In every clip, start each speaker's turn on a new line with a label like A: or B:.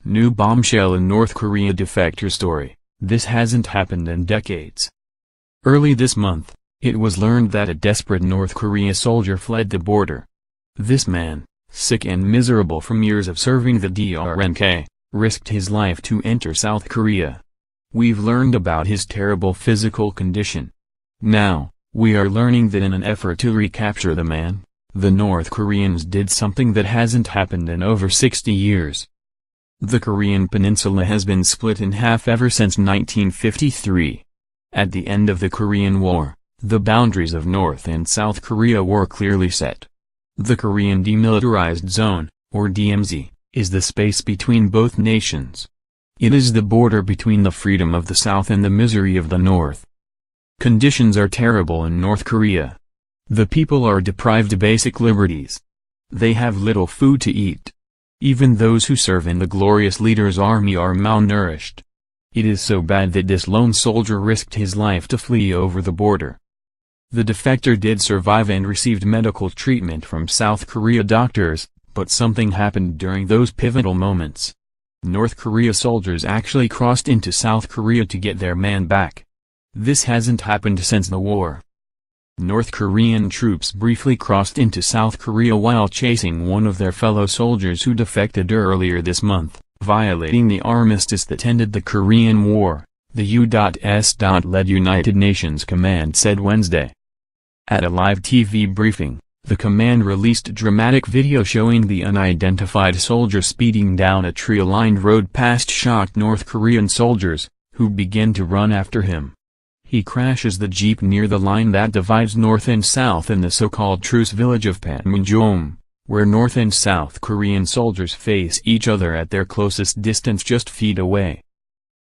A: New bombshell in North Korea defector story. This hasn't happened in decades. Early this month, it was learned that a desperate North Korea soldier fled the border. This man, sick and miserable from years of serving the DRNK, risked his life to enter South Korea. We've learned about his terrible physical condition. Now, we are learning that in an effort to recapture the man, the North Koreans did something that hasn't happened in over 60 years. The Korean peninsula has been split in half ever since 1953. At the end of the Korean War, the boundaries of North and South Korea were clearly set. The Korean Demilitarized Zone, or DMZ, is the space between both nations. It is the border between the freedom of the South and the misery of the North. Conditions are terrible in North Korea. The people are deprived of basic liberties. They have little food to eat. Even those who serve in the glorious leader's army are malnourished. It is so bad that this lone soldier risked his life to flee over the border. The defector did survive and received medical treatment from South Korea doctors, but something happened during those pivotal moments. North Korea soldiers actually crossed into South Korea to get their man back. This hasn't happened since the war. North Korean troops briefly crossed into South Korea while chasing one of their fellow soldiers who defected earlier this month, violating the armistice that ended the Korean War, the U.S.-led United Nations command said Wednesday. At a live TV briefing, the command released a dramatic video showing the unidentified soldier speeding down a tree-lined road past shocked North Korean soldiers, who begin to run after him. He crashes the jeep near the line that divides North and South in the so-called truce village of Panmunjom, where North and South Korean soldiers face each other at their closest distance just feet away.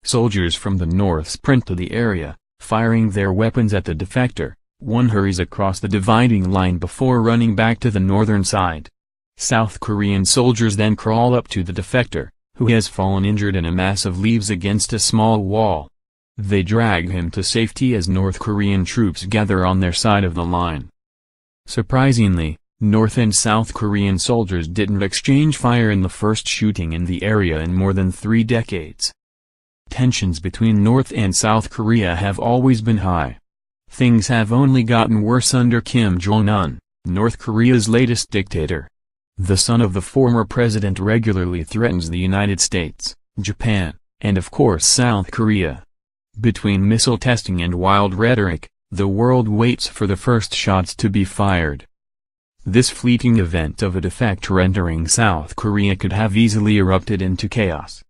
A: Soldiers from the North sprint to the area, firing their weapons at the defector. One hurries across the dividing line before running back to the northern side. South Korean soldiers then crawl up to the defector, who has fallen injured in a mass of leaves against a small wall. They drag him to safety as North Korean troops gather on their side of the line. Surprisingly, North and South Korean soldiers didn't exchange fire in the first shooting in the area in more than 3 decades. Tensions between North and South Korea have always been high. Things have only gotten worse under Kim Jong-un, North Korea's latest dictator. The son of the former president regularly threatens the United States, Japan, and of course South Korea. Between missile testing and wild rhetoric, the world waits for the first shots to be fired. This fleeting event of a defector entering South Korea could have easily erupted into chaos.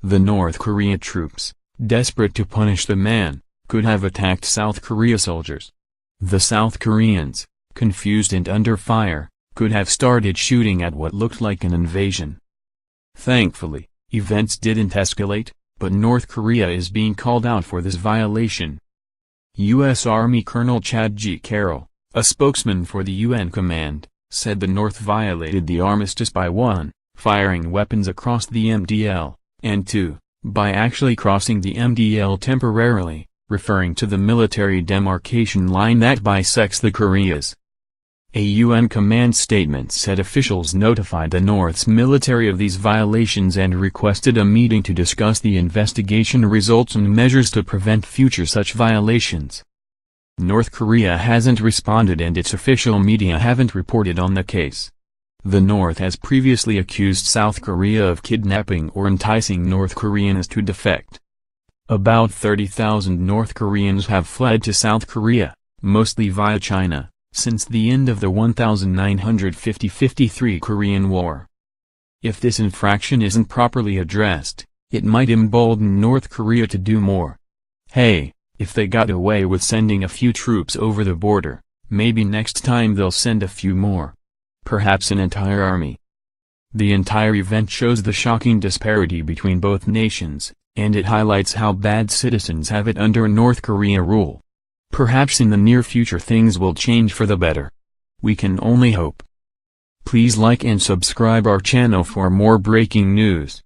A: The North Korea troops, desperate to punish the man, could have attacked South Korea soldiers. The South Koreans, confused and under fire, could have started shooting at what looked like an invasion. Thankfully, events didn't escalate, but North Korea is being called out for this violation. U.S. Army Colonel Chad G. Carroll, a spokesman for the UN command, said the North violated the armistice by 1, firing weapons across the MDL, and 2, by actually crossing the MDL temporarily, referring to the military demarcation line that bisects the Koreas. A UN command statement said officials notified the North's military of these violations and requested a meeting to discuss the investigation results and measures to prevent future such violations. North Korea hasn't responded and its official media haven't reported on the case. The North has previously accused South Korea of kidnapping or enticing North Koreans to defect. About 30,000 North Koreans have fled to South Korea, mostly via China, since the end of the 1950–53 Korean War. If this infraction isn't properly addressed, it might embolden North Korea to do more. Hey, if they got away with sending a few troops over the border, maybe next time they'll send a few more. Perhaps an entire army. The entire event shows the shocking disparity between both nations, and it highlights how bad citizens have it under North Korea rule. Perhaps in the near future things will change for the better. We can only hope. Please like and subscribe our channel for more breaking news.